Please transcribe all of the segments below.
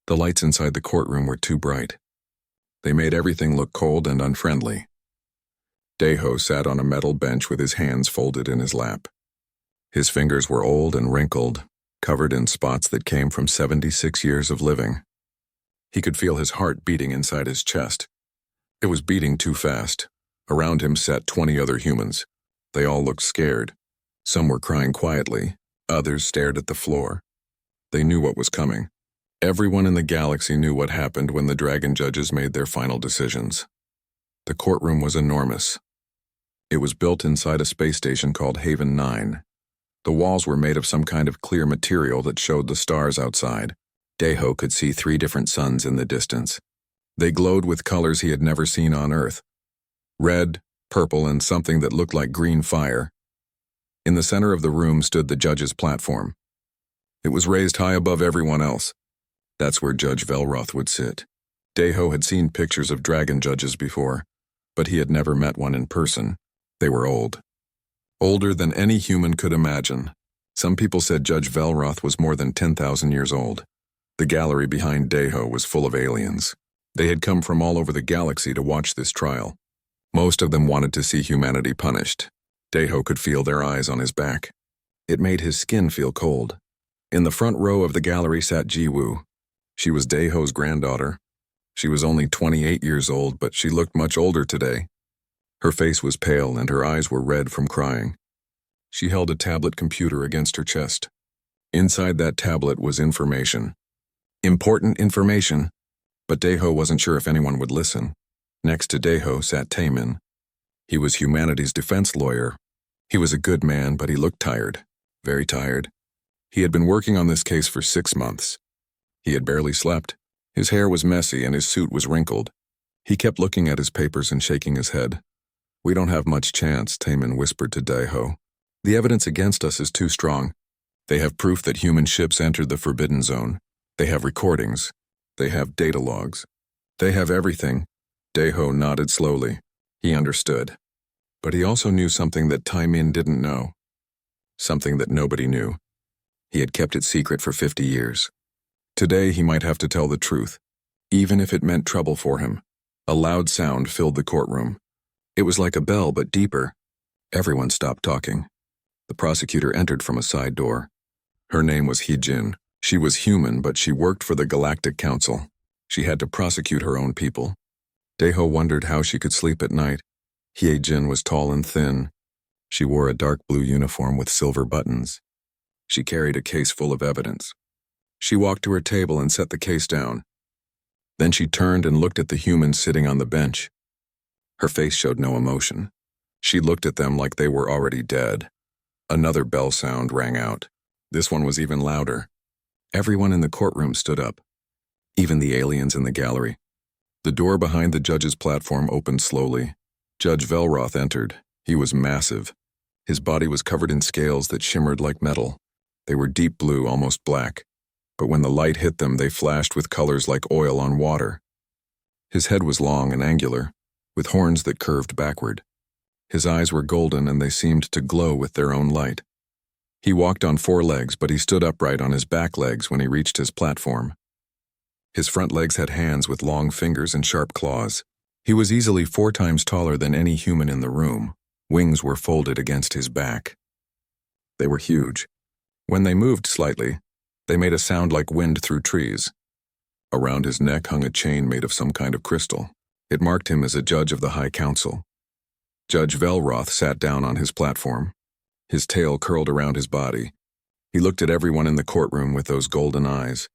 The lights inside the courtroom were too bright. They made everything look cold and unfriendly. Daeho sat on a metal bench with his hands folded in his lap. His fingers were old and wrinkled, covered in spots that came from 76 years of living. He could feel his heart beating inside his chest. It was beating too fast. Around him sat 20 other humans. They all looked scared. Some were crying quietly. Others stared at the floor. They knew what was coming. Everyone in the galaxy knew what happened when the dragon judges made their final decisions. The courtroom was enormous. It was built inside a space station called Haven 9. The walls were made of some kind of clear material that showed the stars outside. Daeho could see 3 different suns in the distance. They glowed with colors he had never seen on Earth. Red, purple, and something that looked like green fire. In the center of the room stood the judge's platform. It was raised high above everyone else. That's where Judge Velroth would sit. Daeho had seen pictures of dragon judges before, but he had never met one in person. They were old. Older than any human could imagine. Some people said Judge Velroth was more than 10,000 years old. The gallery behind Daeho was full of aliens. They had come from all over the galaxy to watch this trial. Most of them wanted to see humanity punished. Daeho could feel their eyes on his back. It made his skin feel cold. In the front row of the gallery sat Jiwoo. She was Daeho's granddaughter. She was only 28 years old, but she looked much older today. Her face was pale and her eyes were red from crying. She held a tablet computer against her chest. Inside that tablet was information. Important information, but Daeho wasn't sure if anyone would listen. Next to Daeho sat Taemin. He was humanity's defense lawyer. He was a good man, but he looked tired, very tired. He had been working on this case for 6 months. He had barely slept. His hair was messy and his suit was wrinkled. He kept looking at his papers and shaking his head. "We don't have much chance," Taemin whispered to Daeho. "The evidence against us is too strong. They have proof that human ships entered the Forbidden Zone. They have recordings. They have data logs. They have everything." Daeho nodded slowly. He understood. But he also knew something that Taemin didn't know. Something that nobody knew. He had kept it secret for 50 years. Today he might have to tell the truth, even if it meant trouble for him. A loud sound filled the courtroom. It was like a bell, but deeper. Everyone stopped talking. The prosecutor entered from a side door. Her name was Hee-jin. She was human, but she worked for the Galactic Council. She had to prosecute her own people. Daeho wondered how she could sleep at night. Hee-jin was tall and thin. She wore a dark blue uniform with silver buttons. She carried a case full of evidence. She walked to her table and set the case down. Then she turned and looked at the humans sitting on the bench. Her face showed no emotion. She looked at them like they were already dead. Another bell sound rang out. This one was even louder. Everyone in the courtroom stood up, even the aliens in the gallery. The door behind the judge's platform opened slowly. Judge Velroth entered. He was massive. His body was covered in scales that shimmered like metal. They were deep blue, almost black. But when the light hit them, they flashed with colors like oil on water. His head was long and angular, with horns that curved backward. His eyes were golden and they seemed to glow with their own light. He walked on 4 legs, but he stood upright on his back legs when he reached his platform. His front legs had hands with long fingers and sharp claws. He was easily 4 times taller than any human in the room. Wings were folded against his back. They were huge. When they moved slightly, they made a sound like wind through trees. Around his neck hung a chain made of some kind of crystal. It marked him as a judge of the High Council. Judge Velroth sat down on his platform. His tail curled around his body. He looked at everyone in the courtroom with those golden eyes.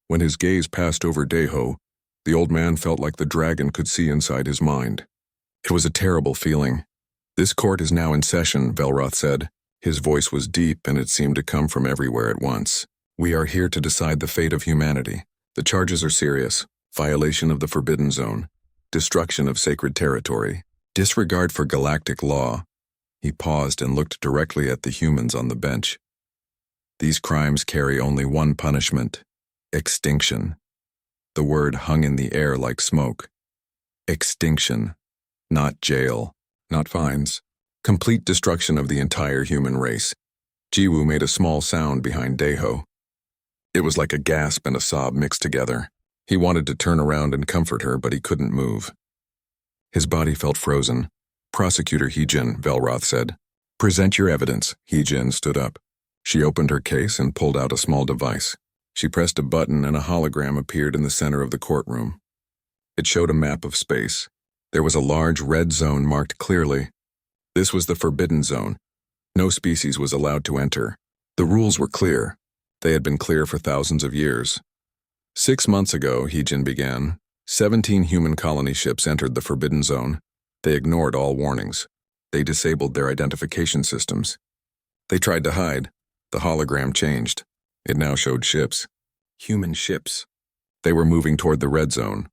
When his gaze passed over Daeho, the old man felt like the dragon could see inside his mind. It was a terrible feeling. "This court is now in session," Velroth said. His voice was deep and it seemed to come from everywhere at once. "We are here to decide the fate of humanity. The charges are serious: violation of the Forbidden Zone, destruction of sacred territory, disregard for galactic law." He paused and looked directly at the humans on the bench. "These crimes carry only one punishment: extinction." The word hung in the air like smoke. Extinction. Not jail. Not fines. Complete destruction of the entire human race. Jiwoo made a small sound behind Daeho. It was like a gasp and a sob mixed together. He wanted to turn around and comfort her, but he couldn't move. His body felt frozen. "Prosecutor Heejin," Velroth said. "Present your evidence." Heejin stood up. She opened her case and pulled out a small device. She pressed a button and a hologram appeared in the center of the courtroom. It showed a map of space. There was a large red zone marked clearly. This was the Forbidden Zone. No species was allowed to enter. The rules were clear. They had been clear for thousands of years. 6 months ago, Heejin began, 17 human colony ships entered the Forbidden Zone. They ignored all warnings. They disabled their identification systems. They tried to hide. The hologram changed. It now showed ships. Human ships. They were moving toward the red zone.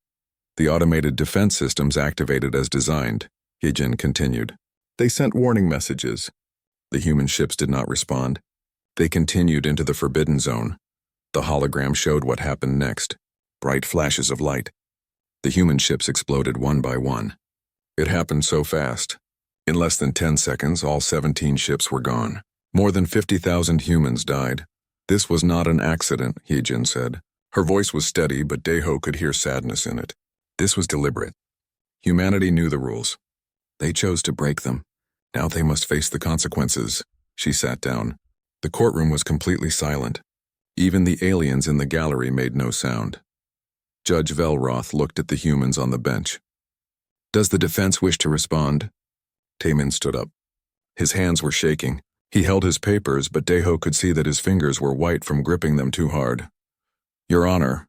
The automated defense systems activated as designed, Heejin continued. They sent warning messages. The human ships did not respond. They continued into the Forbidden Zone. The hologram showed what happened next. Bright flashes of light. The human ships exploded one by one. It happened so fast. In less than 10 seconds, all 17 ships were gone. More than 50,000 humans died. This was not an accident, Heejin said. Her voice was steady, but Daeho could hear sadness in it. This was deliberate. Humanity knew the rules. They chose to break them. Now they must face the consequences. She sat down. The courtroom was completely silent. Even the aliens in the gallery made no sound. Judge Velroth looked at the humans on the bench. "Does the defense wish to respond?" Taemin stood up. His hands were shaking. He held his papers, but Daeho could see that his fingers were white from gripping them too hard. "Your Honor,"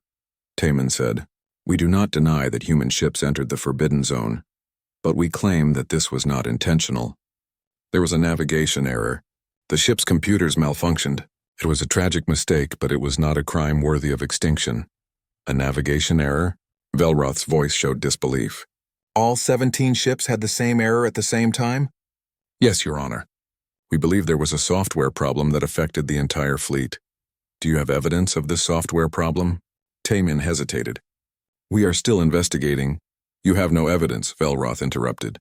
Taemin said, "we do not deny that human ships entered the Forbidden Zone, but we claim that this was not intentional. There was a navigation error. The ship's computers malfunctioned. It was a tragic mistake, but it was not a crime worthy of extinction." "A navigation error?" Velroth's voice showed disbelief. "All 17 ships had the same error at the same time?" "Yes, Your Honor. We believe there was a software problem that affected the entire fleet." "Do you have evidence of this software problem?" Taemin hesitated. "We are still investigating." "You have no evidence," Velroth interrupted.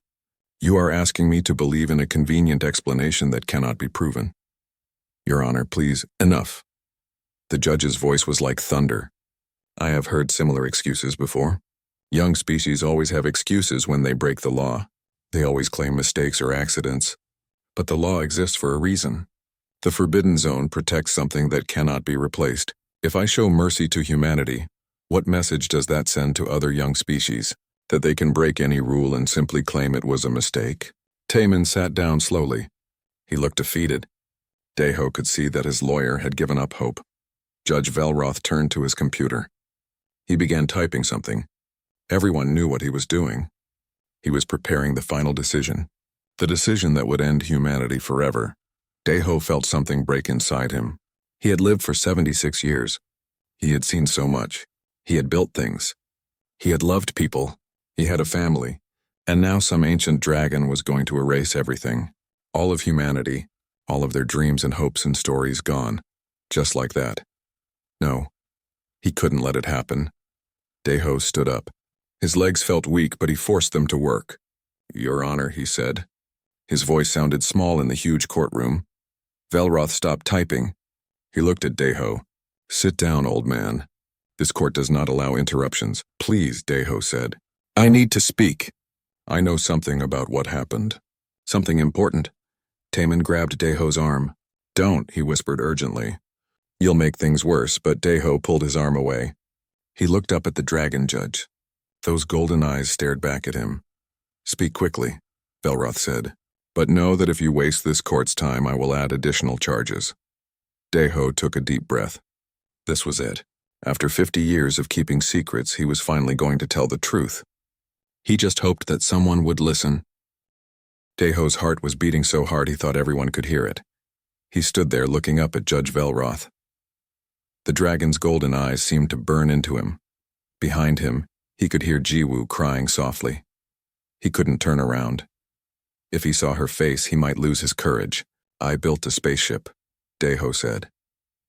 "You are asking me to believe in a convenient explanation that cannot be proven." "Your Honor, please, enough." The judge's voice was like thunder. "I have heard similar excuses before. Young species always have excuses when they break the law. They always claim mistakes or accidents. But the law exists for a reason. The Forbidden Zone protects something that cannot be replaced. If I show mercy to humanity, what message does that send to other young species? That they can break any rule and simply claim it was a mistake?" Taemin sat down slowly. He looked defeated. Daeho could see that his lawyer had given up hope. Judge Velroth turned to his computer. He began typing something. Everyone knew what he was doing. He was preparing the final decision. The decision that would end humanity forever. Daeho felt something break inside him. He had lived for 76 years. He had seen so much. He had built things. He had loved people. He had a family. And now some ancient dragon was going to erase everything. All of humanity, all of their dreams and hopes and stories gone. Just like that. No, he couldn't let it happen. Daeho stood up. His legs felt weak, but he forced them to work. "Your Honor," he said. His voice sounded small in the huge courtroom. Velroth stopped typing. He looked at Daeho. "Sit down, old man. This court does not allow interruptions." "Please," Daeho said. "I need to speak. I know something about what happened. Something important." Taemin grabbed Daeho's arm. "Don't," he whispered urgently. "You'll make things worse," but Daeho pulled his arm away. He looked up at the dragon judge. Those golden eyes stared back at him. "Speak quickly," Velroth said. "But know that if you waste this court's time, I will add additional charges." Daeho took a deep breath. This was it. After 50 years of keeping secrets, he was finally going to tell the truth. He just hoped that someone would listen. Daeho's heart was beating so hard he thought everyone could hear it. He stood there looking up at Judge Velroth. The dragon's golden eyes seemed to burn into him. Behind him, he could hear Jiwoo crying softly. He couldn't turn around. If he saw her face, he might lose his courage. "I built a spaceship," Daeho said.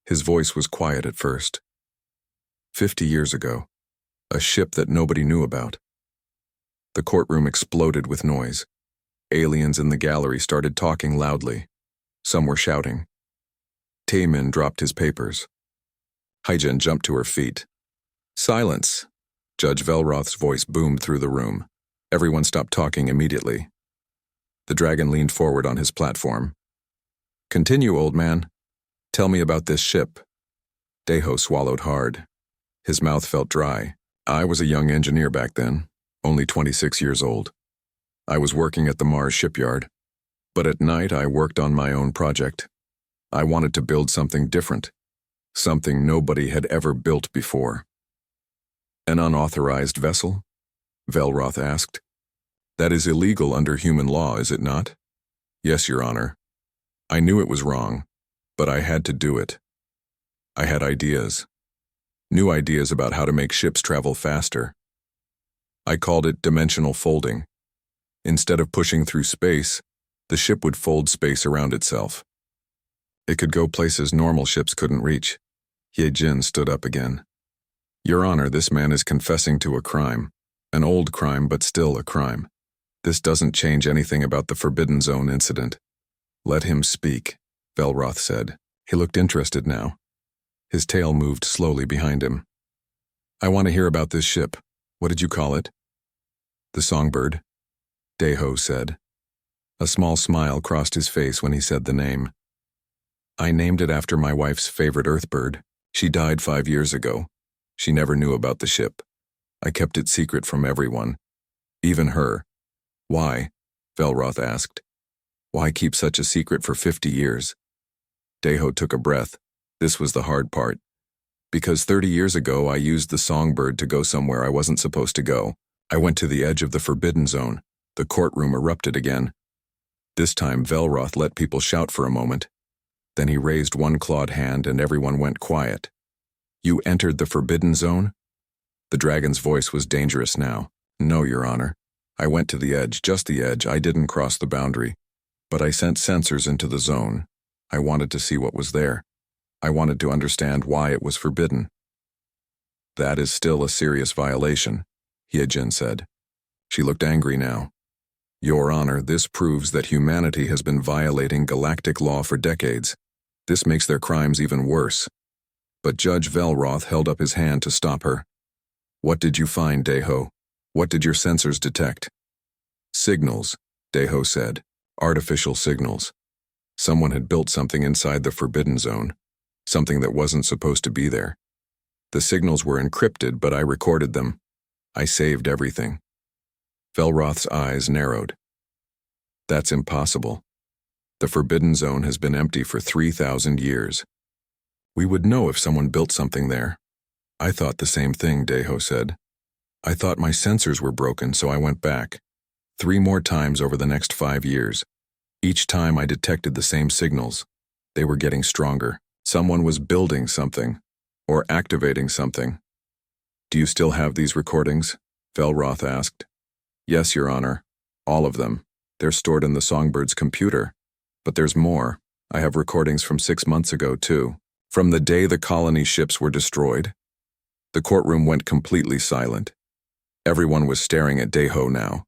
His voice was quiet at first. 50 years ago, a ship that nobody knew about. The courtroom exploded with noise. Aliens in the gallery started talking loudly. Some were shouting. Taemin dropped his papers. Hyjin jumped to her feet. Silence! Judge Velroth's voice boomed through the room. Everyone stopped talking immediately. The dragon leaned forward on his platform. Continue, old man. Tell me about this ship. Daeho swallowed hard. His mouth felt dry. I was a young engineer back then, only 26 years old. I was working at the Mars shipyard. But at night I worked on my own project. I wanted to build something different. Something nobody had ever built before. An unauthorized vessel? Velroth asked. That is illegal under human law, is it not? Yes, Your Honor. I knew it was wrong, but I had to do it. I had ideas. New ideas about how to make ships travel faster. I called it dimensional folding. Instead of pushing through space, the ship would fold space around itself. It could go places normal ships couldn't reach. Hyejin stood up again. Your Honor, this man is confessing to a crime. An old crime, but still a crime. This doesn't change anything about the Forbidden Zone incident. Let him speak, Velroth said. He looked interested now. His tail moved slowly behind him. I want to hear about this ship. What did you call it? The Songbird, Daeho said. A small smile crossed his face when he said the name. I named it after my wife's favorite Earthbird. She died 5 years ago. She never knew about the ship. I kept it secret from everyone, even her. Why? Velroth asked. Why keep such a secret for 50 years? Daeho took a breath. This was the hard part. Because 30 years ago I used the Songbird to go somewhere I wasn't supposed to go. I went to the edge of the Forbidden Zone. The courtroom erupted again. This time Velroth let people shout for a moment. Then he raised one clawed hand and everyone went quiet. You entered the Forbidden Zone? The dragon's voice was dangerous now. No, Your Honor. I went to the edge, just the edge. I didn't cross the boundary. But I sent sensors into the zone. I wanted to see what was there. I wanted to understand why it was forbidden. That is still a serious violation, Hyejin said. She looked angry now. Your Honor, this proves that humanity has been violating galactic law for decades. This makes their crimes even worse. But Judge Velroth held up his hand to stop her. What did you find, Daeho? What did your sensors detect? Signals, Daeho said. Artificial signals. Someone had built something inside the Forbidden Zone. Something that wasn't supposed to be there. The signals were encrypted, but I recorded them. I saved everything. Velroth's eyes narrowed. That's impossible. The Forbidden Zone has been empty for 3,000 years. We would know if someone built something there. I thought the same thing, Daeho said. I thought my sensors were broken, so I went back. 3 more times over the next 5 years. Each time I detected the same signals. They were getting stronger. Someone was building something, or activating something. Do you still have these recordings? Velroth asked. Yes, Your Honor. All of them. They're stored in the Songbird's computer. But there's more. I have recordings from 6 months ago, too. From the day the colony ships were destroyed. The courtroom went completely silent. Everyone was staring at Daeho now.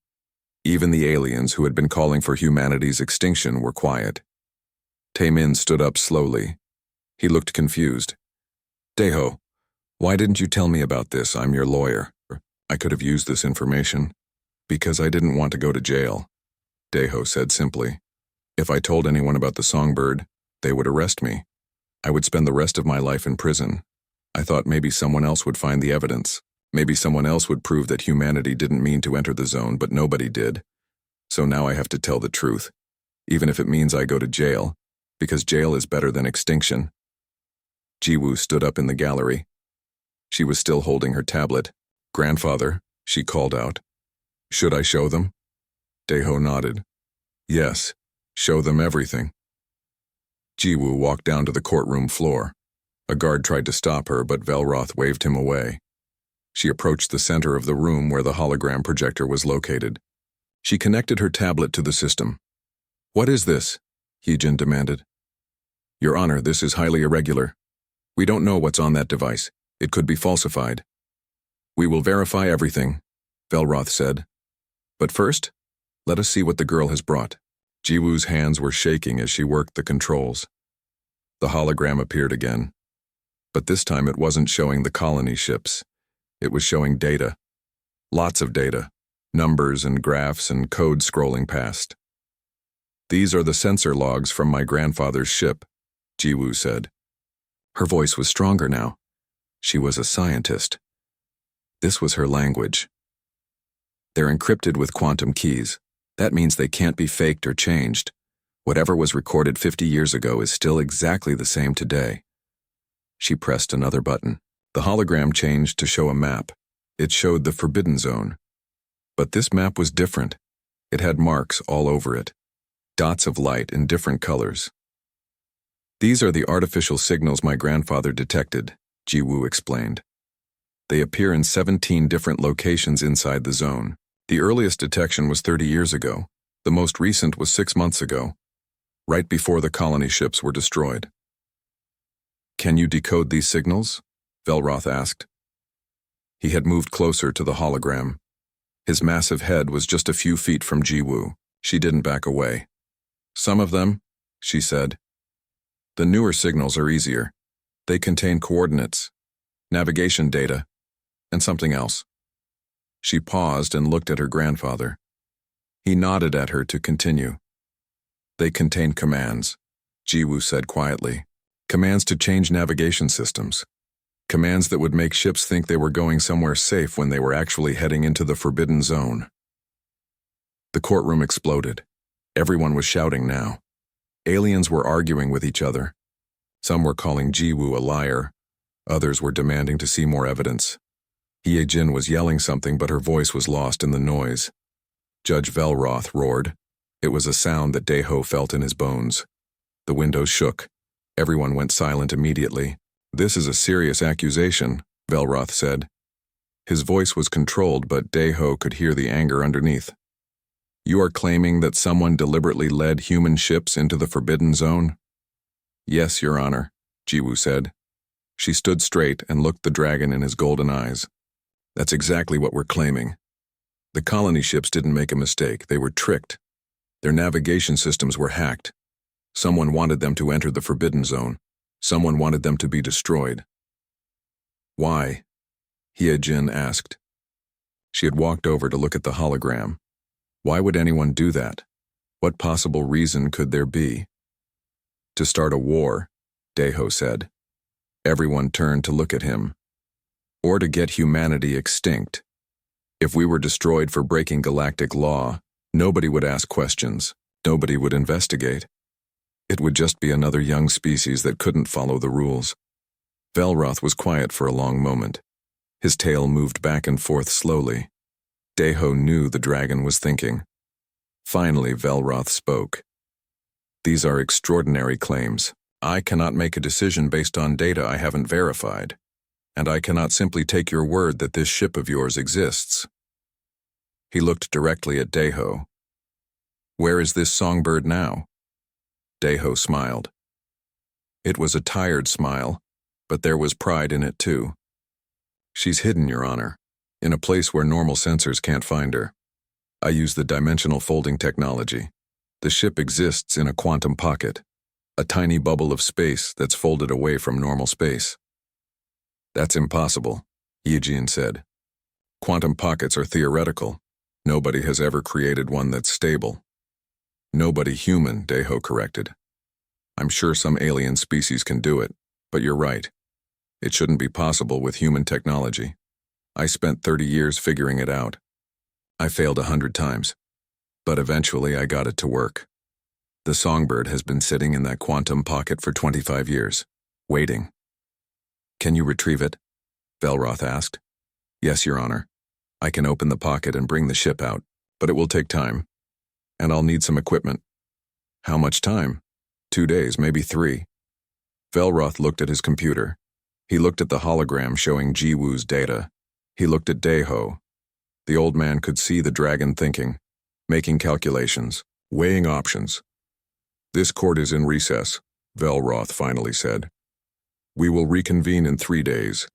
Even the aliens who had been calling for humanity's extinction were quiet. Taemin stood up slowly. He looked confused. Daeho, why didn't you tell me about this? I'm your lawyer. I could have used this information. Because I didn't want to go to jail, Daeho said simply. If I told anyone about the Songbird, they would arrest me. I would spend the rest of my life in prison. I thought maybe someone else would find the evidence. Maybe someone else would prove that humanity didn't mean to enter the zone, but nobody did. So now I have to tell the truth, even if it means I go to jail, because jail is better than extinction. Jiwoo stood up in the gallery. She was still holding her tablet. Grandfather, she called out. Should I show them? Daeho nodded. Yes, show them everything. Jiwoo walked down to the courtroom floor. A guard tried to stop her, but Velroth waved him away. She approached the center of the room where the hologram projector was located. She connected her tablet to the system. What is this? Hyejin demanded. Your Honor, this is highly irregular. We don't know what's on that device. It could be falsified. We will verify everything, Velroth said. But first, let us see what the girl has brought. Jiwoo's hands were shaking as she worked the controls. The hologram appeared again. But this time it wasn't showing the colony ships. It was showing data. Lots of data. Numbers and graphs and code scrolling past. "These are the sensor logs from my grandfather's ship," Jiwoo said. Her voice was stronger now. She was a scientist. This was her language. "They're encrypted with quantum keys. That means they can't be faked or changed. Whatever was recorded 50 years ago is still exactly the same today." She pressed another button. The hologram changed to show a map. It showed the Forbidden Zone. But this map was different. It had marks all over it. Dots of light in different colors. "These are the artificial signals my grandfather detected," Jiwoo explained. "They appear in 17 different locations inside the zone. The earliest detection was 30 years ago. The most recent was 6 months ago, right before the colony ships were destroyed." "Can you decode these signals?" Velroth asked. He had moved closer to the hologram. His massive head was just a few feet from Jiwoo. She didn't back away. "Some of them," she said. "The newer signals are easier. They contain coordinates, navigation data, and something else." She paused and looked at her grandfather. He nodded at her to continue. "They contain commands," Jiwoo said quietly. "Commands to change navigation systems. Commands that would make ships think they were going somewhere safe when they were actually heading into the Forbidden Zone." The courtroom exploded. Everyone was shouting now. Aliens were arguing with each other. Some were calling Jiwoo a liar. Others were demanding to see more evidence. Hye-jin was yelling something, but her voice was lost in the noise. Judge Velroth roared. It was a sound that Daeho felt in his bones. The windows shook. Everyone went silent immediately. "This is a serious accusation," Velroth said. His voice was controlled, but Daeho could hear the anger underneath. "You are claiming that someone deliberately led human ships into the Forbidden Zone?" "Yes, Your Honor," Jiwoo said. She stood straight and looked the dragon in his golden eyes. "That's exactly what we're claiming. The colony ships didn't make a mistake. They were tricked. Their navigation systems were hacked. Someone wanted them to enter the Forbidden Zone. Someone wanted them to be destroyed." "Why?" Hye-jin asked. She had walked over to look at the hologram. Why would anyone do that? What possible reason could there be? "To start a war," Daeho said. Everyone turned to look at him. "Or to get humanity extinct. If we were destroyed for breaking galactic law, nobody would ask questions. Nobody would investigate. It would just be another young species that couldn't follow the rules." Velroth was quiet for a long moment. His tail moved back and forth slowly. Daeho knew the dragon was thinking. Finally, Velroth spoke. "These are extraordinary claims. I cannot make a decision based on data I haven't verified. And I cannot simply take your word that this ship of yours exists." He looked directly at Daeho. "Where is this songbird now?" Daeho smiled. It was a tired smile, but there was pride in it too. "She's hidden, Your Honor, in a place where normal sensors can't find her. I use the dimensional folding technology. The ship exists in a quantum pocket, a tiny bubble of space that's folded away from normal space." "That's impossible," Hye-jin said. "Quantum pockets are theoretical. Nobody has ever created one that's stable." "Nobody human," Daeho corrected. "I'm sure some alien species can do it, but you're right. It shouldn't be possible with human technology. I spent 30 years figuring it out. I failed 100 times, but eventually I got it to work. The songbird has been sitting in that quantum pocket for 25 years, waiting." "Can you retrieve it?" Velroth asked. "Yes, Your Honor. I can open the pocket and bring the ship out, but it will take time. And I'll need some equipment." "How much time?" 2 days, maybe 3. Velroth looked at his computer. He looked at the hologram showing Jiwoo's data. He looked at Daeho. The old man could see the dragon thinking, making calculations, weighing options. "This court is in recess," Velroth finally said. "We will reconvene in 3 days.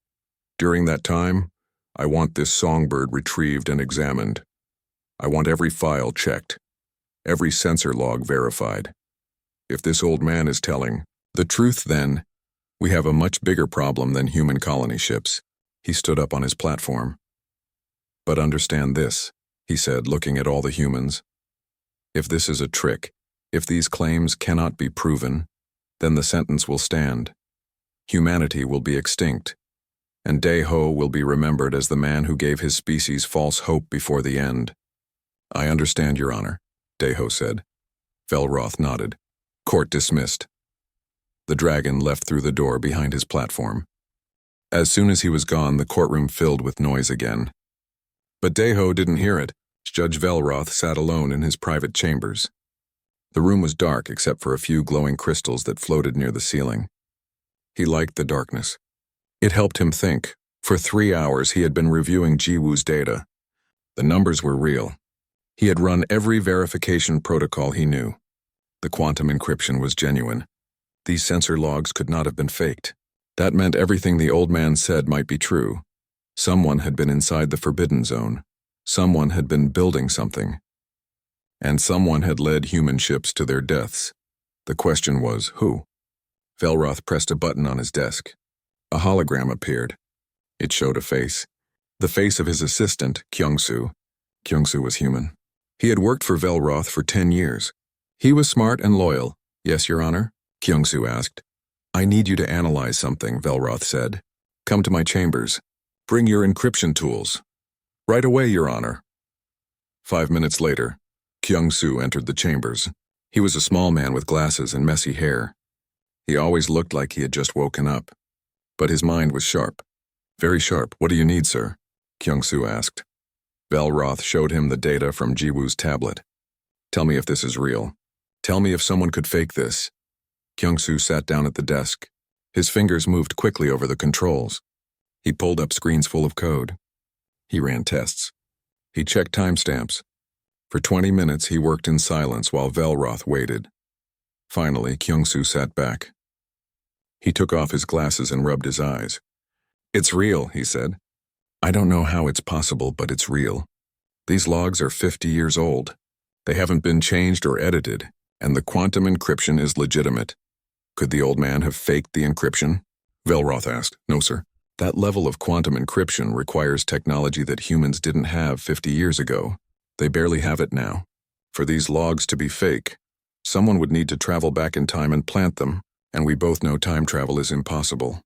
During that time, I want this songbird retrieved and examined. I want every file checked, every sensor log verified. If this old man is telling the truth, then We have a much bigger problem than human colony ships. He stood up on his platform. But understand this, he said, looking at all the humans. If this is a trick, if these claims cannot be proven, then the sentence will stand. Humanity will be extinct, and Dae-ho will be remembered as the man who gave his species false hope before the end. I understand, Your Honor, Dae-ho said. Velroth nodded. Court dismissed. The dragon left through the door behind his platform. As soon as he was gone, the courtroom filled with noise again. But Dae-ho didn't hear it. Judge Velroth sat alone in his private chambers. The room was dark except for a few glowing crystals that floated near the ceiling. He liked the darkness. It helped him think. For 3 hours he had been reviewing Jiwoo's data. The numbers were real. He had run every verification protocol he knew. The quantum encryption was genuine. These sensor logs could not have been faked. That meant everything the old man said might be true. Someone had been inside the Forbidden Zone. Someone had been building something. And someone had led human ships to their deaths. The question was, who? Velroth pressed a button on his desk. A hologram appeared. It showed a face. The face of his assistant, Kyung-soo. Kyung-soo was human. He had worked for Velroth for 10 years. He was smart and loyal. Yes, Your Honor? Kyung-soo asked. I need you to analyze something, Velroth said. Come to my chambers. Bring your encryption tools. Right away, Your Honor. 5 minutes later, Kyung-soo entered the chambers. He was a small man with glasses and messy hair. He always looked like he had just woken up. But his mind was sharp. Very sharp. What do you need, sir? Kyung-soo asked. Velroth showed him the data from Jiwoo's tablet. Tell me if this is real. Tell me if someone could fake this. Kyung-soo sat down at the desk. His fingers moved quickly over the controls. He pulled up screens full of code. He ran tests. He checked timestamps. For 20 minutes he worked in silence while Velroth waited. Finally, Kyung-soo sat back. He took off his glasses and rubbed his eyes. It's real, he said. I don't know how it's possible, but it's real. These logs are 50 years old. They haven't been changed or edited, and the quantum encryption is legitimate. Could the old man have faked the encryption? Velroth asked. No, sir. That level of quantum encryption requires technology that humans didn't have 50 years ago. They barely have it now. For these logs to be fake, someone would need to travel back in time and plant them, and we both know time travel is impossible.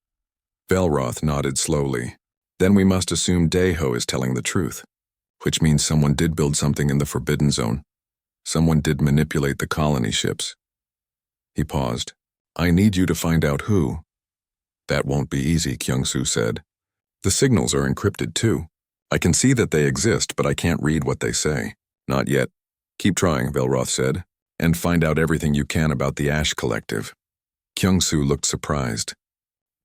Velroth nodded slowly. Then we must assume Dae-ho is telling the truth, which means someone did build something in the Forbidden Zone. Someone did manipulate the colony ships. He paused. I need you to find out who. That won't be easy, Kyung-soo said. The signals are encrypted too. I can see that they exist, but I can't read what they say. Not yet. Keep trying, Velroth said, and find out everything you can about the Ash Collective. Kyung-soo looked surprised.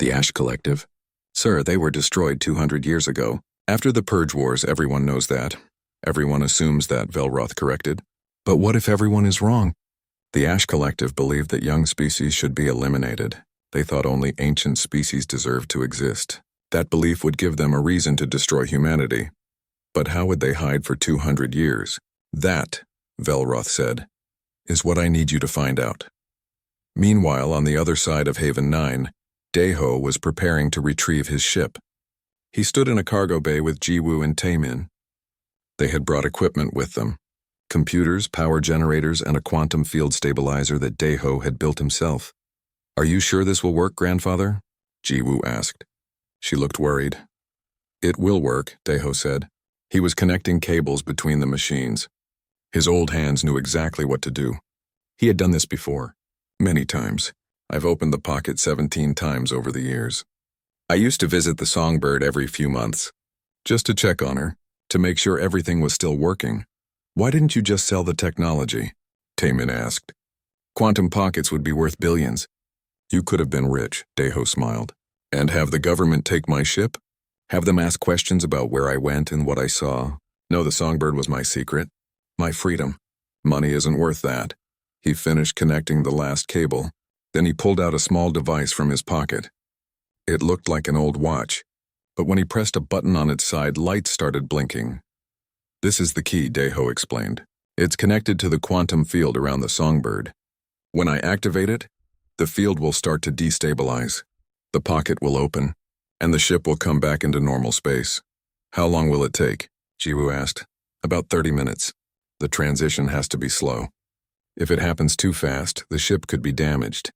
The Ash Collective? Sir, they were destroyed 200 years ago. After the Purge Wars, everyone knows that. Everyone assumes that, Velroth corrected. But what if everyone is wrong? The Ash Collective believed that young species should be eliminated. They thought only ancient species deserved to exist. That belief would give them a reason to destroy humanity. But how would they hide for 200 years? That, Velroth said, is what I need you to find out. Meanwhile, on the other side of Haven 9, Dae-ho was preparing to retrieve his ship. He stood in a cargo bay with Jiwoo and Taemin. They had brought equipment with them. Computers, power generators, and a quantum field stabilizer that Dae-ho had built himself. Are you sure this will work, grandfather? Jiwoo asked. She looked worried. It will work, Dae-ho said. He was connecting cables between the machines. His old hands knew exactly what to do. He had done this before. Many times. I've opened the pocket 17 times over the years. I used to visit the songbird every few months, just to check on her, to make sure everything was still working. Why didn't you just sell the technology? Taemin asked. Quantum pockets would be worth billions. You could have been rich, Dae-ho smiled. And have the government take my ship? Have them ask questions about where I went and what I saw? No, the songbird was my secret. My freedom. Money isn't worth that. He finished connecting the last cable. Then he pulled out a small device from his pocket. It looked like an old watch, but when he pressed a button on its side, lights started blinking. This is the key, Dae-ho explained. It's connected to the quantum field around the songbird. When I activate it, the field will start to destabilize. The pocket will open, and the ship will come back into normal space. How long will it take? Jiwoo asked. About 30 minutes. The transition has to be slow. If it happens too fast, the ship could be damaged.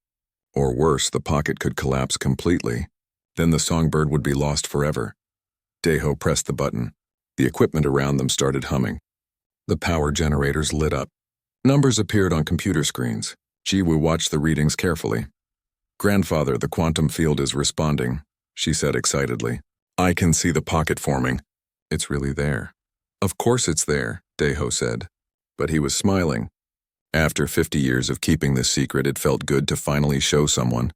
Or worse, the pocket could collapse completely. Then the songbird would be lost forever. Daeho pressed the button. The equipment around them started humming. The power generators lit up. Numbers appeared on computer screens. Jiwoo watched the readings carefully. "Grandfather, the quantum field is responding," she said excitedly. "I can see the pocket forming. It's really there." "Of course it's there," Daeho said. But he was smiling. After 50 years of keeping this secret, it felt good to finally show someone.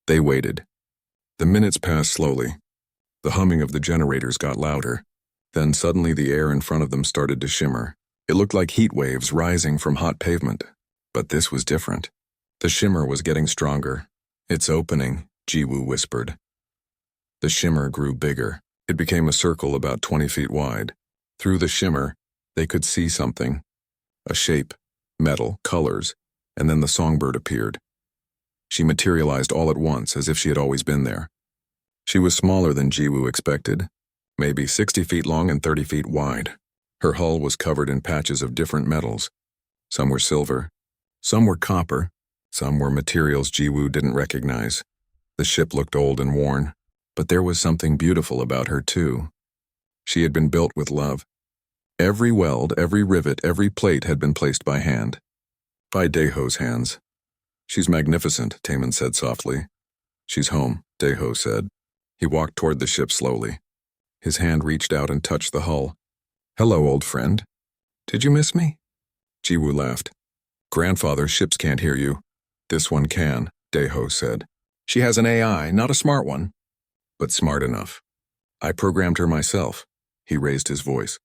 They waited. The minutes passed slowly. The humming of the generators got louder. Then suddenly the air in front of them started to shimmer. It looked like heat waves rising from hot pavement. But this was different. The shimmer was getting stronger. "It's opening," Jiwoo whispered. The shimmer grew bigger. It became a circle about 20 feet wide. Through the shimmer, they could see something. A shape, metal, colors, and then the songbird appeared. She materialized all at once, as if she had always been there. She was smaller than Jiwoo expected, maybe 60 feet long and 30 feet wide. Her hull was covered in patches of different metals. Some were silver, some were copper, some were materials Jiwoo didn't recognize. The ship looked old and worn, but there was something beautiful about her too. She had been built with love. Every weld, every rivet, every plate had been placed by hand. By Daeho's hands. "She's magnificent," Taemin said softly. "She's home," Daeho said. He walked toward the ship slowly. His hand reached out and touched the hull. "Hello, old friend. Did you miss me?" Jiwoo laughed. "Grandfather, ships can't hear you." "This one can," Daeho said. "She has an AI, not a smart one, but smart enough. I programmed her myself." He raised his voice.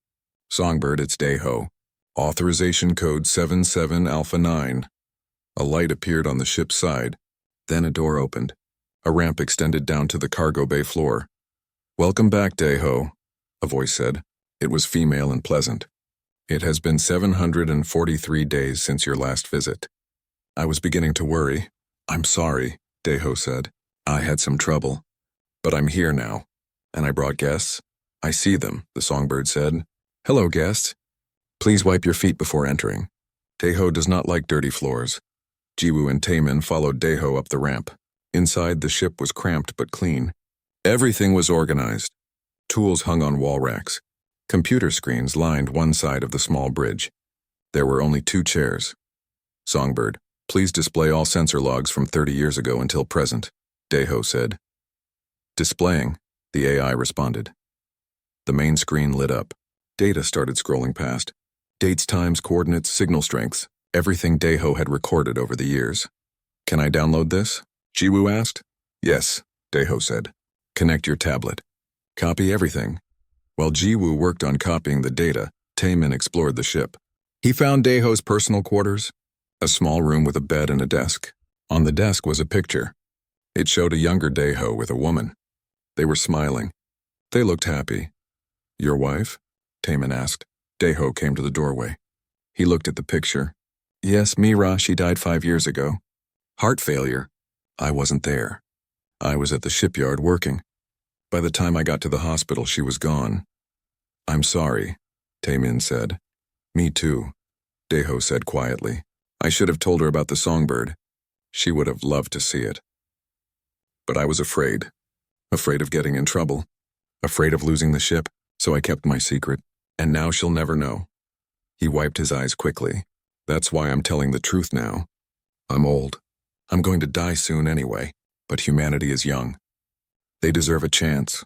"Songbird, it's Daeho. Authorization code 77 Alpha 9. A light appeared on the ship's side. Then a door opened. A ramp extended down to the cargo bay floor. "Welcome back, Daeho," a voice said. It was female and pleasant. "It has been 743 days since your last visit." I was beginning to worry. "I'm sorry," Daeho said. "I had some trouble. But I'm here now. And I brought guests." "I see them," the songbird said. "Hello, guests. Please wipe your feet before entering." Daeho does not like dirty floors. Jiwoo and Taemin followed Daeho up the ramp. Inside, the ship was cramped but clean. Everything was organized. Tools hung on wall racks. Computer screens lined one side of the small bridge. There were only 2 chairs. "Songbird, please display all sensor logs from 30 years ago until present," Daeho said. "Displaying," the AI responded. The main screen lit up. Data started scrolling past. Dates, times, coordinates, signal strengths, everything Daeho had recorded over the years. "Can I download this?" Jiwoo asked. "Yes," Daeho said. "Connect your tablet. Copy everything." While Jiwoo worked on copying the data, Taemin explored the ship. He found Daeho's personal quarters, a small room with a bed and a desk. On the desk was a picture. It showed a younger Daeho with a woman. They were smiling. They looked happy. "Your wife?" Taemin asked. Daeho came to the doorway. He looked at the picture. "Yes, Mira, she died 5 years ago. Heart failure. I wasn't there. I was at the shipyard working. By the time I got to the hospital, she was gone." "I'm sorry," Taemin said. "Me too," Daeho said quietly. "I should have told her about the songbird. She would have loved to see it. But I was afraid. Afraid of getting in trouble. Afraid of losing the ship, so I kept my secret. And now she'll never know." He wiped his eyes quickly. "That's why I'm telling the truth now. I'm old. I'm going to die soon anyway, but humanity is young. They deserve a chance.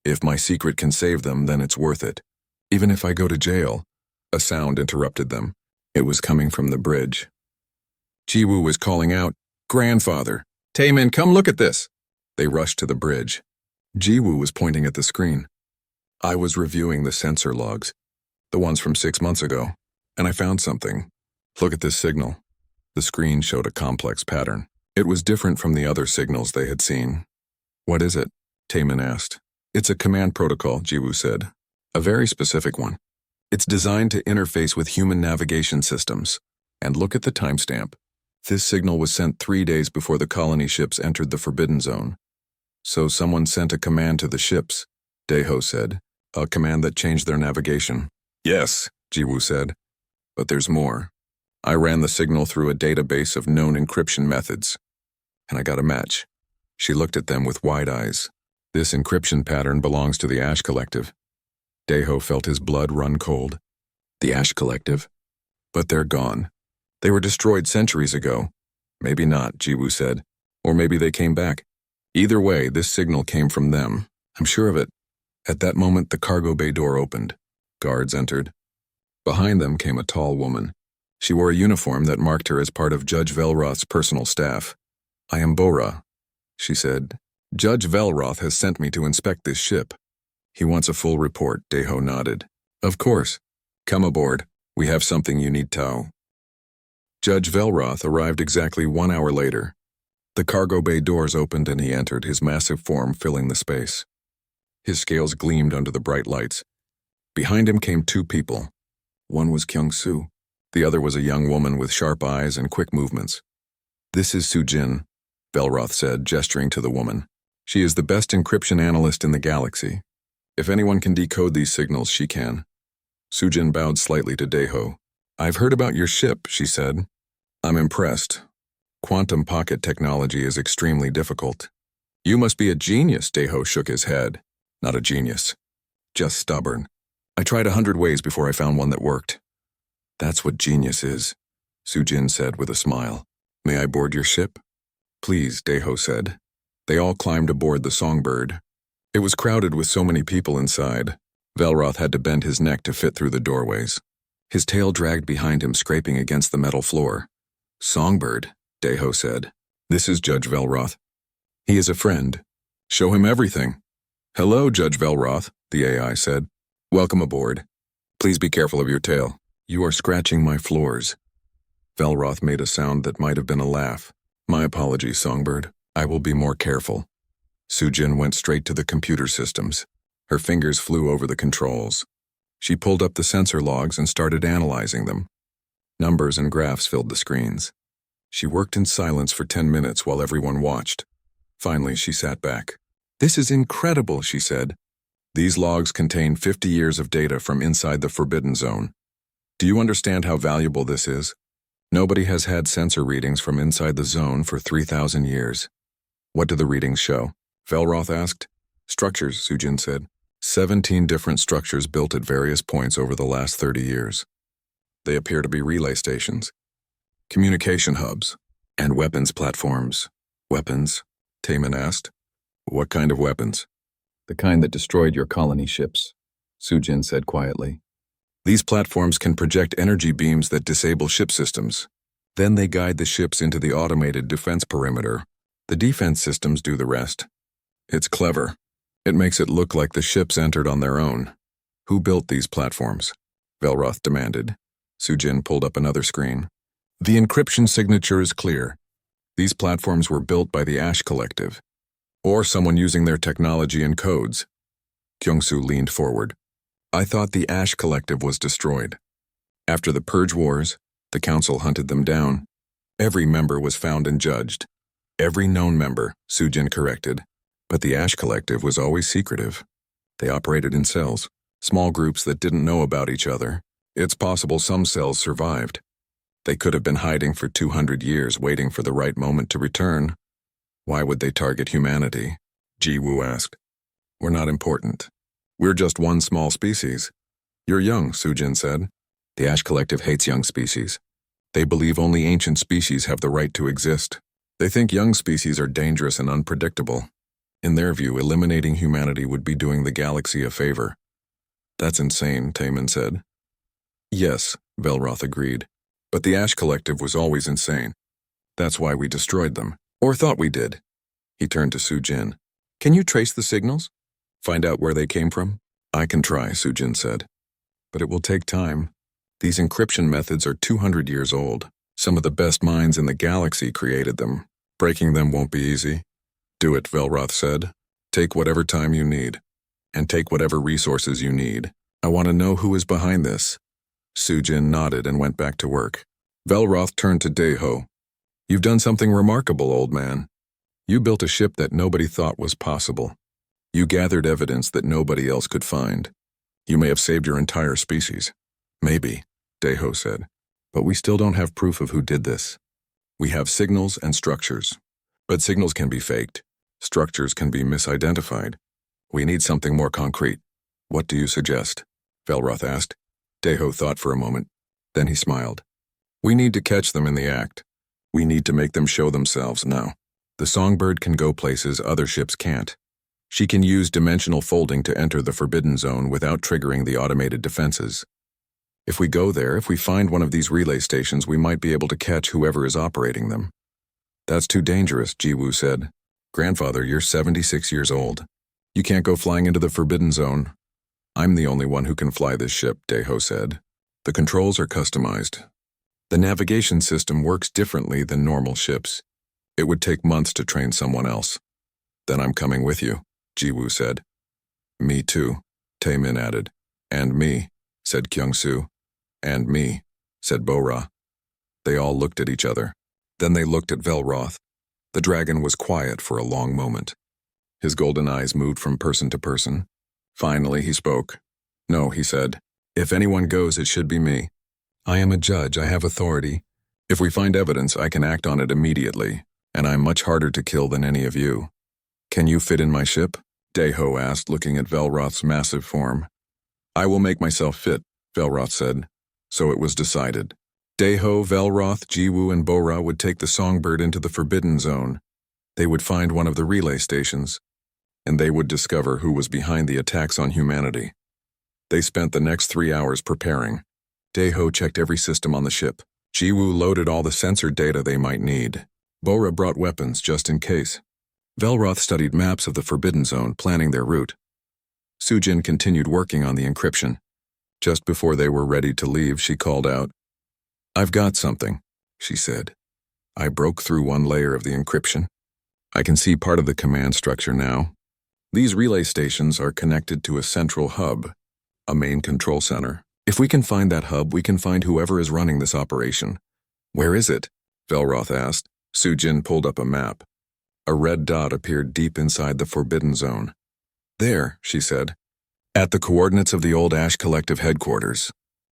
If my secret can save them, then it's worth it. Even if I go to jail." A sound interrupted them. It was coming from the bridge. Jiwoo was calling out, "Grandfather! Taemin, come look at this!" They rushed to the bridge. Jiwoo was pointing at the screen. "I was reviewing the sensor logs, the ones from 6 months ago, and I found something. Look at this signal." The screen showed a complex pattern. It was different from the other signals they had seen. "What is it?" Taemin asked. "It's a command protocol," Jiwoo said. "A very specific one. It's designed to interface with human navigation systems. And look at the timestamp. This signal was sent 3 days before the colony ships entered the Forbidden Zone. So someone sent a command to the ships, Deho said. A command that changed their navigation. Yes, Jiwoo said. But there's more. I ran the signal through a database of known encryption methods. And I got a match. She looked at them with wide eyes. This encryption pattern belongs to the Ash Collective. Deho felt his blood run cold. The Ash Collective? But they're gone. They were destroyed centuries ago. Maybe not, Jiwoo said. Or maybe they came back. Either way, this signal came from them. I'm sure of it. At that moment, the cargo bay door opened. Guards entered. Behind them came a tall woman. She wore a uniform that marked her as part of Judge Velroth's personal staff. I am Bora, she said. Judge Velroth has sent me to inspect this ship. He wants a full report, Deho nodded. Of course. Come aboard. We have something you need to know. Judge Velroth arrived exactly 1 hour later. The cargo bay doors opened and he entered, his massive form filling the space. His scales gleamed under the bright lights. Behind him came 2 people. One was Kyung-soo. The other was a young woman with sharp eyes and quick movements. This is Soo-jin, Velroth said, gesturing to the woman. She is the best encryption analyst in the galaxy. If anyone can decode these signals, she can. Soo-jin bowed slightly to Deho. I've heard about your ship, she said. I'm impressed. Quantum pocket technology is extremely difficult. You must be a genius, Deho shook his head. Not a genius. Just stubborn. I tried 100 ways before I found one that worked. That's what genius is, Soo-jin said with a smile. May I board your ship? Please, Deho said. They all climbed aboard the Songbird. It was crowded with so many people inside. Velroth had to bend his neck to fit through the doorways. His tail dragged behind him, scraping against the metal floor. Songbird, Deho said. This is Judge Velroth. He is a friend. Show him everything. Hello, Judge Velroth, the AI said. Welcome aboard. Please be careful of your tail. You are scratching my floors. Velroth made a sound that might have been a laugh. My apologies, Songbird. I will be more careful. Soo-jin went straight to the computer systems. Her fingers flew over the controls. She pulled up the sensor logs and started analyzing them. Numbers and graphs filled the screens. She worked in silence for 10 minutes while everyone watched. Finally, she sat back. This is incredible, she said. These logs contain 50 years of data from inside the Forbidden Zone. Do you understand how valuable this is? Nobody has had sensor readings from inside the zone for 3,000 years. What do the readings show? Velroth asked. Structures, Soo-jin said. 17 different structures built at various points over the last 30 years. They appear to be relay stations, communication hubs, and weapons platforms. Weapons? Taemin asked. What kind of weapons? The kind that destroyed your colony ships, Soo-jin said quietly. These platforms can project energy beams that disable ship systems. Then they guide the ships into the automated defense perimeter. The defense systems do the rest. It's clever. It makes it look like the ships entered on their own. Who built these platforms? Velroth demanded. Soo-jin pulled up another screen. The encryption signature is clear. These platforms were built by the Ash Collective, or someone using their technology and codes. Kyung-soo leaned forward. I thought the Ash Collective was destroyed. After the Purge Wars, the Council hunted them down. Every member was found and judged. Every known member, Soo-jin corrected. But the Ash Collective was always secretive. They operated in cells, small groups that didn't know about each other. It's possible some cells survived. They could have been hiding for 200 years, waiting for the right moment to return. Why would they target humanity? Jiwoo asked. We're not important. We're just one small species. You're young, Soo-jin said. The Ash Collective hates young species. They believe only ancient species have the right to exist. They think young species are dangerous and unpredictable. In their view, eliminating humanity would be doing the galaxy a favor. That's insane, Taemin said. Yes, Velroth agreed. But the Ash Collective was always insane. That's why we destroyed them. Or thought we did. He turned to Soo-jin. Can you trace the signals? Find out where they came from? I can try, Soo-jin said. But it will take time. These encryption methods are 200 years old. Some of the best minds in the galaxy created them. Breaking them won't be easy. Do it, Velroth said. Take whatever time you need. And take whatever resources you need. I want to know who is behind this. Soo-jin nodded and went back to work. Velroth turned to Deho. You've done something remarkable, old man. You built a ship that nobody thought was possible. You gathered evidence that nobody else could find. You may have saved your entire species. Maybe, Deho said. But we still don't have proof of who did this. We have signals and structures. But signals can be faked. Structures can be misidentified. We need something more concrete. What do you suggest? Velroth asked. Deho thought for a moment. Then he smiled. We need to catch them in the act. We need to make them show themselves now. The Songbird can go places other ships can't. She can use dimensional folding to enter the Forbidden Zone without triggering the automated defenses. If we go there, if we find one of these relay stations, we might be able to catch whoever is operating them. That's too dangerous, Jiwoo said. Grandfather, you're 76 years old. You can't go flying into the Forbidden Zone. I'm the only one who can fly this ship, Deho said. The controls are customized. The navigation system works differently than normal ships. It would take months to train someone else. Then I'm coming with you, Jiwoo said. Me too, Taemin added. And me, said Kyungsoo. And me, said Bo-Ra. They all looked at each other. Then they looked at Velroth. The dragon was quiet for a long moment. His golden eyes moved from person to person. Finally, he spoke. No, he said. If anyone goes, it should be me. I am a judge, I have authority. If we find evidence, I can act on it immediately, and I'm much harder to kill than any of you. Can you fit in my ship? Deho asked, looking at Velroth's massive form. I will make myself fit, Velroth said. So it was decided. Deho, Velroth, Jiwoo, and Bo-Ra would take the Songbird into the Forbidden Zone. They would find one of the relay stations, and they would discover who was behind the attacks on humanity. They spent the next 3 hours preparing. Deho checked every system on the ship. Jiwoo loaded all the sensor data they might need. Bo-Ra brought weapons just in case. Velroth studied maps of the Forbidden Zone, planning their route. Sujin continued working on the encryption. Just before they were ready to leave, she called out. I've got something, she said. I broke through one layer of the encryption. I can see part of the command structure now. These relay stations are connected to a central hub, a main control center. If we can find that hub, we can find whoever is running this operation. Where is it? Velroth asked. Sujin pulled up a map. A red dot appeared deep inside the Forbidden Zone. There, she said. At the coordinates of the old Ash Collective headquarters,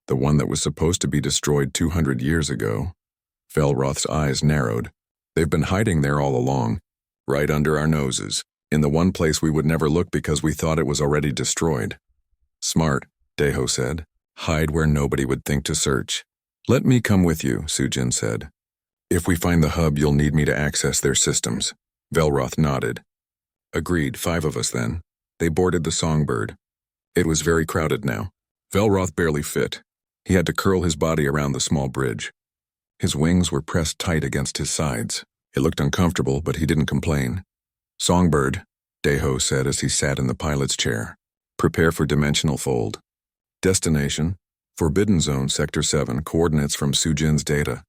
the one that was supposed to be destroyed 200 years ago. Velroth's eyes narrowed. They've been hiding there all along, right under our noses, in the one place we would never look because we thought it was already destroyed. Smart, Deho said. Hide where nobody would think to search. Let me come with you, Sujin said. If we find the hub, you'll need me to access their systems. Velroth nodded. Agreed, 5 of us then. They boarded the Songbird. It was very crowded now. Velroth barely fit. He had to curl his body around the small bridge. His wings were pressed tight against his sides. It looked uncomfortable, but he didn't complain. Songbird, Deho said as he sat in the pilot's chair. Prepare for dimensional fold. Destination, Forbidden Zone Sector 7, coordinates from Sujin's data.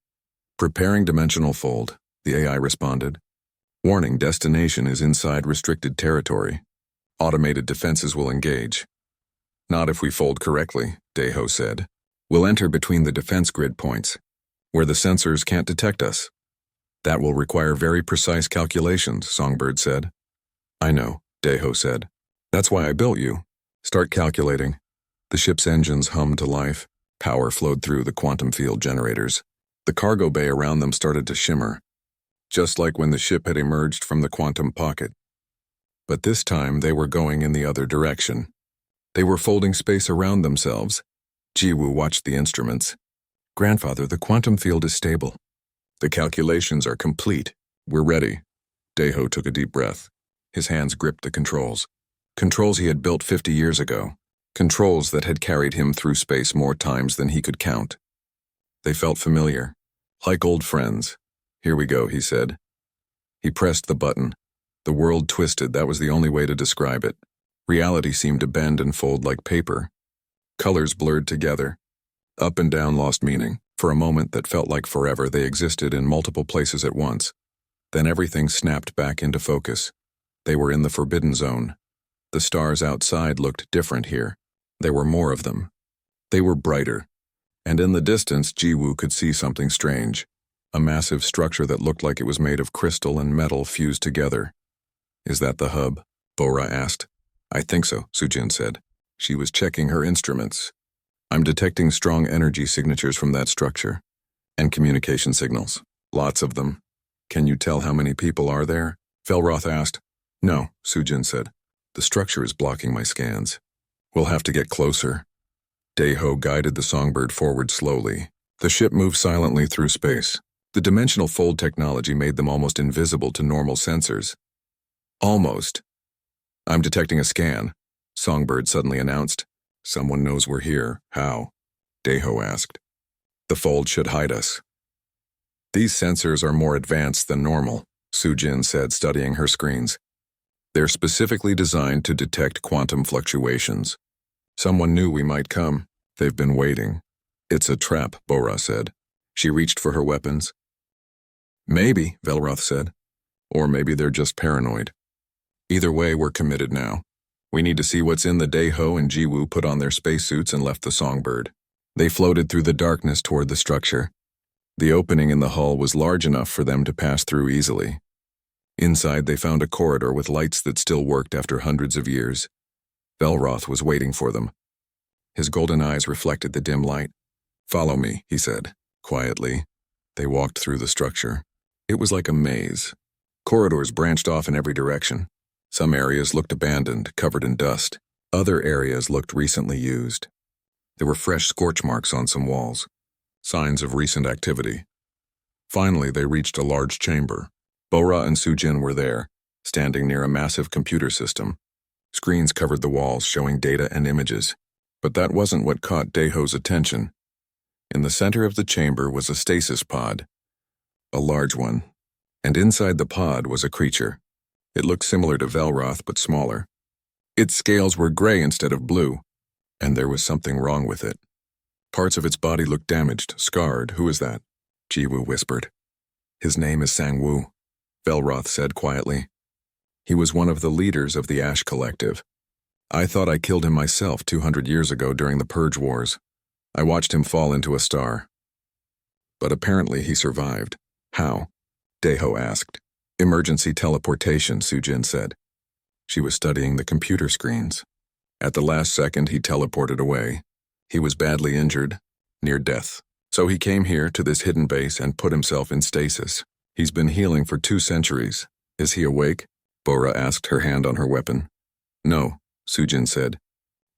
Preparing dimensional fold, the AI responded. Warning, destination is inside restricted territory. Automated defenses will engage. Not if we fold correctly, Deho said. We'll enter between the defense grid points, where the sensors can't detect us. That will require very precise calculations, Songbird said. I know, Deho said. That's why I built you. Start calculating. The ship's engines hummed to life. Power flowed through the quantum field generators. The cargo bay around them started to shimmer, just like when the ship had emerged from the quantum pocket. But this time they were going in the other direction. They were folding space around themselves. Jiwoo watched the instruments. Grandfather, the quantum field is stable. The calculations are complete. We're ready. Deho took a deep breath. His hands gripped the controls. Controls he had built 50 years ago. Controls that had carried him through space more times than he could count. They felt familiar, like old friends. Here we go, he said. He pressed the button. The world twisted, that was the only way to describe it. Reality seemed to bend and fold like paper. Colors blurred together. Up and down lost meaning. For a moment that felt like forever, they existed in multiple places at once. Then everything snapped back into focus. They were in the Forbidden Zone. The stars outside looked different here. There were more of them. They were brighter. And in the distance, Jiwoo could see something strange. a massive structure that looked like it was made of crystal and metal fused together. Is that the hub? Bora asked. I think so, Sujin said. She was checking her instruments. I'm detecting strong energy signatures from that structure. And communication signals. Lots of them. Can you tell how many people are there? Velroth asked. No, Sujin said. The structure is blocking my scans. We'll have to get closer. Daeho guided the songbird forward slowly. The ship moved silently through space. The dimensional fold technology made them almost invisible to normal sensors. Almost. I'm detecting a scan, Songbird suddenly announced. Someone knows we're here. How? Daeho asked. The fold should hide us. These sensors are more advanced than normal, Sujin said, studying her screens. They're specifically designed to detect quantum fluctuations. Someone knew we might come. They've been waiting. It's a trap, Bora said. She reached for her weapons. Maybe, Velroth said. Or maybe they're just paranoid. Either way, we're committed now. We need to see what's in the Daeho and Jiwoo put on their spacesuits and left the Songbird. They floated through the darkness toward the structure. The opening in the hull was large enough for them to pass through easily. Inside, they found a corridor with lights that still worked after hundreds of years. Velroth was waiting for them. His golden eyes reflected the dim light. Follow me, he said, quietly. They walked through the structure. It was like a maze. Corridors branched off in every direction. Some areas looked abandoned, covered in dust. Other areas looked recently used. There were fresh scorch marks on some walls, signs of recent activity. Finally, they reached a large chamber. Bora and Sujin were there, standing near a massive computer system. Screens covered the walls, showing data and images. But that wasn't what caught Daeho's attention. In the center of the chamber was a stasis pod, a large one, and inside the pod was a creature. It looked similar to Velroth, but smaller. Its scales were gray instead of blue, and there was something wrong with it. Parts of its body looked damaged, scarred. Who is that? Jiwoo whispered. His name is Sang-woo, Velroth said quietly. He was one of the leaders of the Ash Collective. I thought I killed him myself 200 years ago during the Purge Wars. I watched him fall into a star. But apparently he survived. How? Daeho asked. Emergency teleportation, Sujin said. She was studying the computer screens. At the last second, he teleported away. He was badly injured, near death. So he came here to this hidden base and put himself in stasis. He's been healing for 2 centuries. Is he awake? Bora asked, her hand on her weapon. No, Sujin said.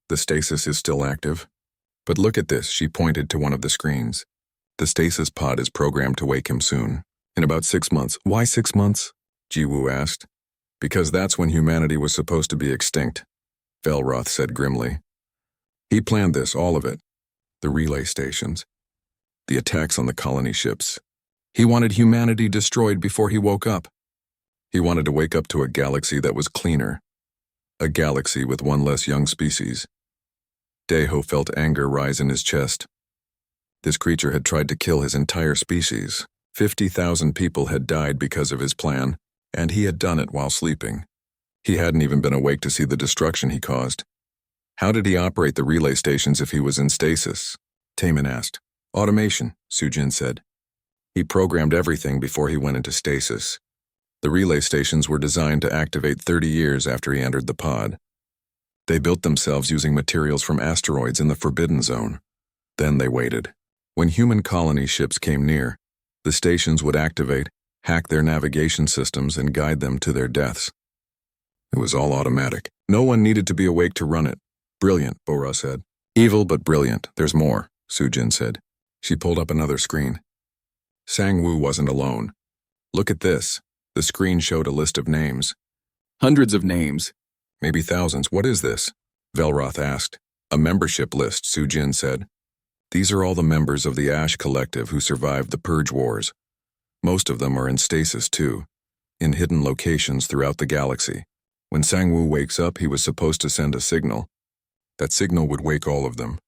The stasis is still active. But look at this, she pointed to one of the screens. The stasis pod is programmed to wake him soon. In about 6 months. Why 6 months? Jiwoo asked. Because that's when humanity was supposed to be extinct, Velroth said grimly. He planned this, all of it. The relay stations. The attacks on the colony ships. He wanted humanity destroyed before he woke up. He wanted to wake up to a galaxy that was cleaner. A galaxy with one less young species. Daeho felt anger rise in his chest. This creature had tried to kill his entire species. 50,000 people had died because of his plan, and he had done it while sleeping. He hadn't even been awake to see the destruction he caused. How did he operate the relay stations if he was in stasis? Taemin asked. Automation, Sujin said. He programmed everything before he went into stasis. The relay stations were designed to activate 30 years after he entered the pod. They built themselves using materials from asteroids in the Forbidden Zone. Then they waited. When human colony ships came near, the stations would activate, hack their navigation systems, and guide them to their deaths. It was all automatic. No one needed to be awake to run it. Brilliant, Bora said. Evil but brilliant. There's more, Sujin said. She pulled up another screen. Sang-woo wasn't alone. Look at this. The screen showed a list of names. Hundreds of names. Maybe thousands. What is this? Velroth asked. A membership list, Sujin said. These are all the members of the Ash Collective who survived the Purge Wars. Most of them are in stasis too, in hidden locations throughout the galaxy. When Sang-woo wakes up, he was supposed to send a signal. That signal would wake all of them.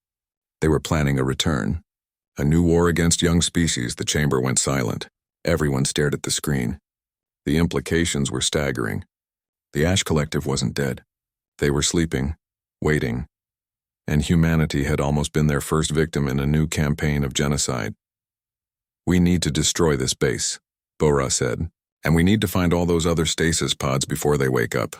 They were planning a return. A new war against young species. The chamber went silent. Everyone stared at the screen. The implications were staggering. The Ash Collective wasn't dead. They were sleeping, waiting. And humanity had almost been their first victim in a new campaign of genocide. We need to destroy this base, Bora said, and we need to find all those other stasis pods before they wake up.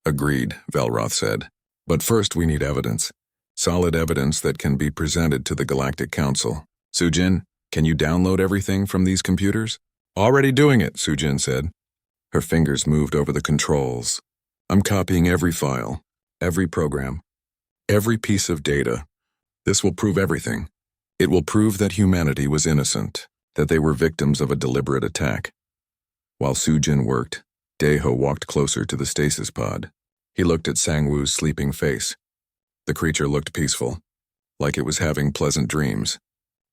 Agreed, Velroth said. But first we need evidence. Solid evidence that can be presented to the Galactic Council. Sujin, can you download everything from these computers? Already doing it, Sujin said. Her fingers moved over the controls. I'm copying every file, every program, every piece of data. This will prove everything. It will prove that humanity was innocent, that they were victims of a deliberate attack. While Sujin worked, Daeho walked closer to the stasis pod. He looked at Sangwoo's sleeping face. The creature looked peaceful, like it was having pleasant dreams.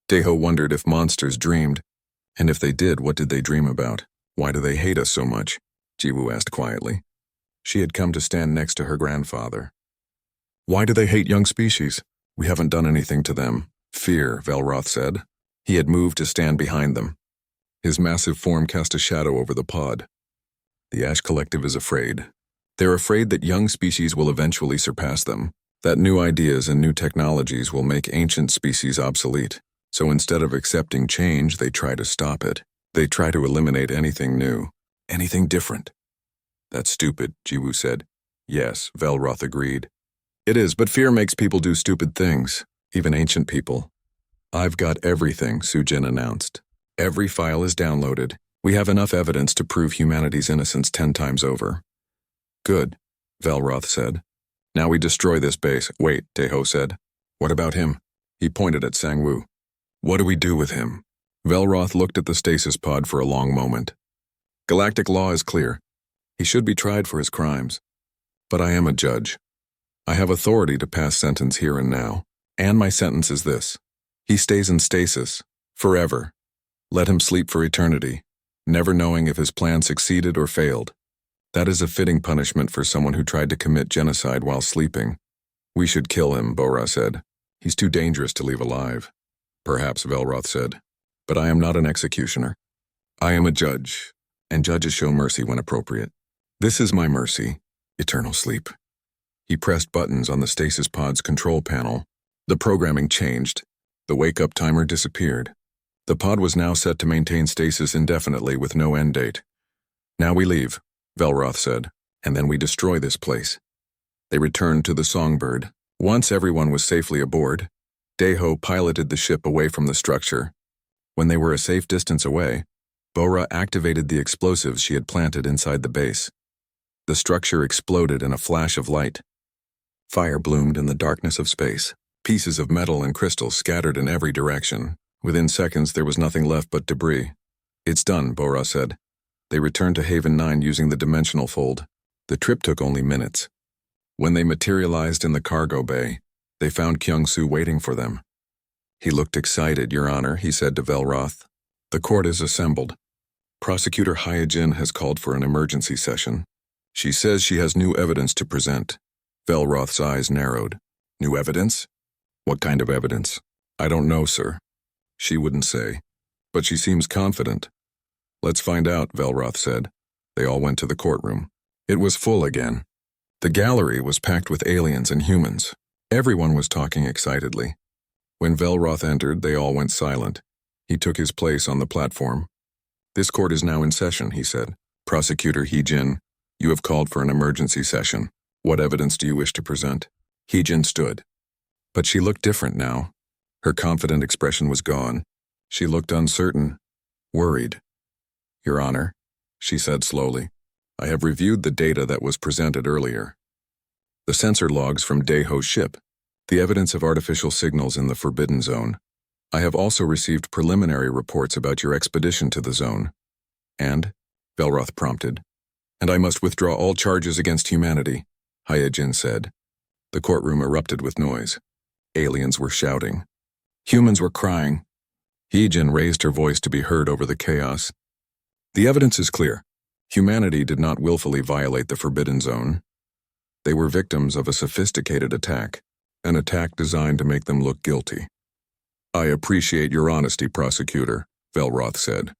Daeho wondered if monsters dreamed, and if they did, what did they dream about? Why do they hate us so much? Jiwoo asked quietly. She had come to stand next to her grandfather. Why do they hate young species? We haven't done anything to them. Fear, Velroth said. He had moved to stand behind them. His massive form cast a shadow over the pod. The Ash Collective is afraid. They're afraid that young species will eventually surpass them, that new ideas and new technologies will make ancient species obsolete. So instead of accepting change, they try to stop it. They try to eliminate anything new, anything different. That's stupid, Jiwoo said. Yes, Velroth agreed. It is, but fear makes people do stupid things, even ancient people. I've got everything, Sujin announced. Every file is downloaded. We have enough evidence to prove humanity's innocence 10 times over. Good, Velroth said. Now we destroy this base. Wait, Daeho said. What about him? He pointed at Sangwoo. What do we do with him? Velroth looked at the stasis pod for a long moment. Galactic law is clear. He should be tried for his crimes. But I am a judge. I have authority to pass sentence here and now. And my sentence is this. He stays in stasis, forever. Let him sleep for eternity, never knowing if his plan succeeded or failed. That is a fitting punishment for someone who tried to commit genocide while sleeping. We should kill him, Bora said. He's too dangerous to leave alive. Perhaps, Velroth said. But I am not an executioner. I am a judge, and judges show mercy when appropriate. This is my mercy, eternal sleep. He pressed buttons on the stasis pod's control panel. The programming changed. The wake-up timer disappeared. The pod was now set to maintain stasis indefinitely with no end date. Now we leave, Velroth said, and then we destroy this place. They returned to the Songbird. Once everyone was safely aboard, Daeho piloted the ship away from the structure. When they were a safe distance away, Bora activated the explosives she had planted inside the base. The structure exploded in a flash of light. Fire bloomed in the darkness of space. Pieces of metal and crystal scattered in every direction. Within seconds, there was nothing left but debris. It's done, Bora said. They returned to Haven 9 using the dimensional fold. The trip took only minutes. When they materialized in the cargo bay, they found Kyung-Soo waiting for them. He looked excited, Your Honor, he said to Velroth. The court is assembled. Prosecutor Hyojin has called for an emergency session. She says she has new evidence to present. Velroth's eyes narrowed. New evidence? What kind of evidence? I don't know, sir. She wouldn't say, but she seems confident. Let's find out, Velroth said. They all went to the courtroom. It was full again. The gallery was packed with aliens and humans. Everyone was talking excitedly. When Velroth entered, they all went silent. He took his place on the platform. This court is now in session, he said. Prosecutor Heejin, you have called for an emergency session. What evidence do you wish to present? Heejin stood. But she looked different now. Her confident expression was gone. She looked uncertain, worried. Your Honor, she said slowly, I have reviewed the data that was presented earlier. The sensor logs from Daeho's ship, the evidence of artificial signals in the Forbidden Zone. I have also received preliminary reports about your expedition to the zone. And, Velroth prompted, and I must withdraw all charges against humanity, Hyojin said. The courtroom erupted with noise. Aliens were shouting. Humans were crying. Heejin raised her voice to be heard over the chaos. The evidence is clear. Humanity did not willfully violate the Forbidden Zone. They were victims of a sophisticated attack, an attack designed to make them look guilty. I appreciate your honesty, prosecutor, Velroth said,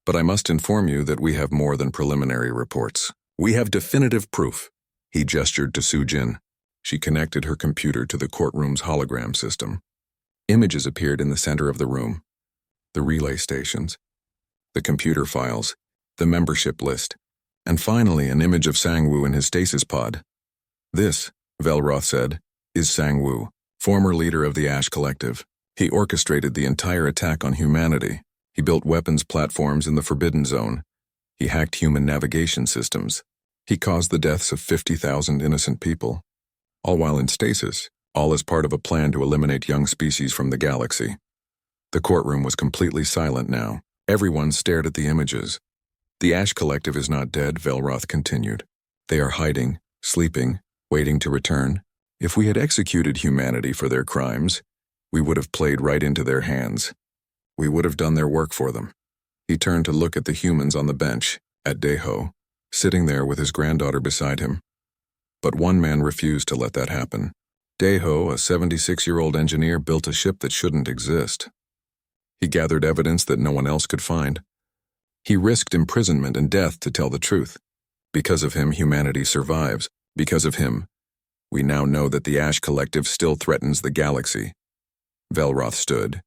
but I must inform you that we have more than preliminary reports. We have definitive proof. He gestured to Sujin. She connected her computer to the courtroom's hologram system. Images appeared in the center of the room. the relay stations, the computer files, the membership list, and finally an image of Sang-Woo in his stasis pod. This, Velroth said, is Sang-Woo, former leader of the Ash Collective. He orchestrated the entire attack on humanity. He built weapons platforms in the Forbidden Zone. He hacked human navigation systems. He caused the deaths of 50,000 innocent people, all while in stasis, all as part of a plan to eliminate young species from the galaxy. The courtroom was completely silent now. Everyone stared at the images. The Ash Collective is not dead, Velroth continued. They are hiding, sleeping, waiting to return. If we had executed humanity for their crimes, we would have played right into their hands. We would have done their work for them. He turned to look at the humans on the bench, at Daeho, sitting there with his granddaughter beside him. But one man refused to let that happen. Daeho, a 76-year-old engineer, built a ship that shouldn't exist. He gathered evidence that no one else could find. He risked imprisonment and death to tell the truth. Because of him, humanity survives. Because of him, we now know that the Ash Collective still threatens the galaxy. Velroth stood,